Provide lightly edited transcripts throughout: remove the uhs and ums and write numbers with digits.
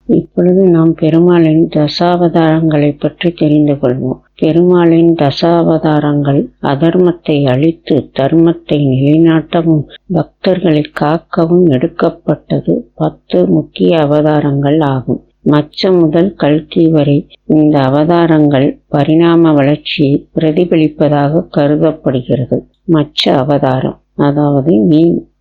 இப்பொழுது நாம் பெருமாளின் தசாவதாரங்களை பற்றி தெரிந்து கொள்வோம். பெருமாளின் தசாவதாரங்கள் அதர்மத்தை அழித்து தர்மத்தை நிலைநாட்டவும் பக்தர்களை காக்கவும் எடுக்கப்பட்டது 10 முக்கிய அவதாரங்கள் ஆகும். மச்சம் முதல் கல்கி வரை இந்த அவதாரங்கள் பரிணாம வளர்ச்சியை பிரதிபலிப்பதாக கருதப்படுகிறது. மச்ச அவதாரம் அதாவது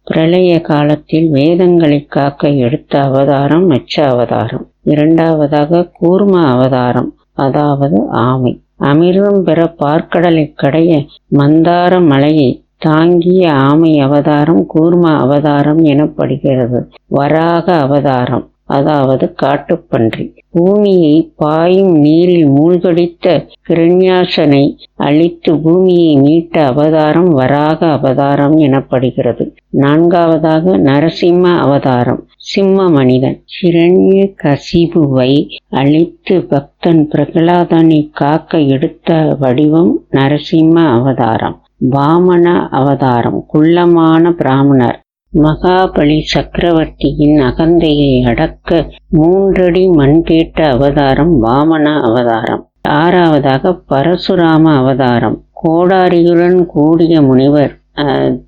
பிரளய காலத்தில் வேதங்களை காக்க எடுத்த அவதாரம் மச்ச அவதாரம். இரண்டாவதாக கூர்ம அவதாரம் அதாவது ஆமை. அமிர்தம் பெற பார்க்கடலை கடைய மந்தார மலையை தாங்கிய ஆமை அவதாரம் கூர்ம அவதாரம் எனப்படுகிறது. வராக அவதாரம் அதாவது காட்டுப்பன்றி. பூமியை பாயும் நீரில் மூழ்கடித்த கிரண்யாசனை அழித்து பூமியை மீட்ட அவதாரம் வராக அவதாரம் எனப்படுகிறது. நான்காவதாக நரசிம்ம அவதாரம் சிம்ம மனிதன். ஹிரண்ய கசிபுவை அழித்து பக்தன் பிரகலாதனை காக்க எடுத்த வடிவம் நரசிம்ம அவதாரம். வாமன அவதாரம் குள்ளமான பிராமணர். மகாபலி சக்கரவர்த்தியின் அகந்தையை அடக்க 3 அடி மண் கேட்ட அவதாரம் வாமன அவதாரம். ஆறாவதாக பரசுராம அவதாரம். கோடாரியுடன் கூடிய முனிவர்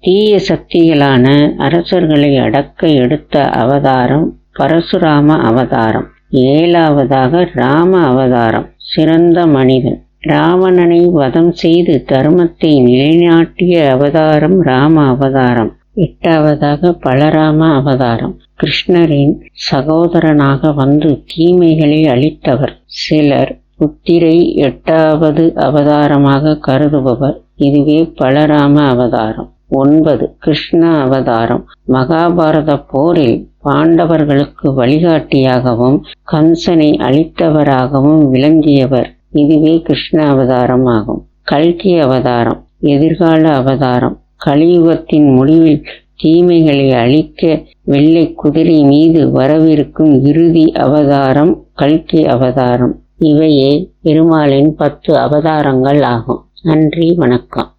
தீய சக்திகளான அரசர்களை அடக்க எடுத்த அவதாரம் பரசுராம அவதாரம். ஏழாவதாக ராம அவதாரம் சிறந்த மனிதன். ராவணனை வதம் செய்து தர்மத்தை நிலைநாட்டிய அவதாரம் ராம அவதாரம். எட்டாவதாக பலராம அவதாரம். கிருஷ்ணரின் சகோதரனாக வந்து தீமைகளை அழித்தவர். சிலர் புத்திரை 8வது அவதாரமாக கருதுபவர். இதுவே பலராம அவதாரம். 9 கிருஷ்ண அவதாரம். மகாபாரத போரில் பாண்டவர்களுக்கு வழிகாட்டியாகவும் கம்சனை அழித்தவராகவும் விளங்கியவர். இதுவே கிருஷ்ண அவதாரம் ஆகும். கல்கி அவதாரம் எதிர்கால அவதாரம். கலியுகத்தின் முடிவில் தீமைகளை அழிக்க வெள்ளை குதிரை மீது வரவிருக்கும் இறுதி அவதாரம் கல்கி அவதாரம். இவையே பெருமாளின் 10 அவதாரங்கள் ஆகும். நன்றி, வணக்கம்.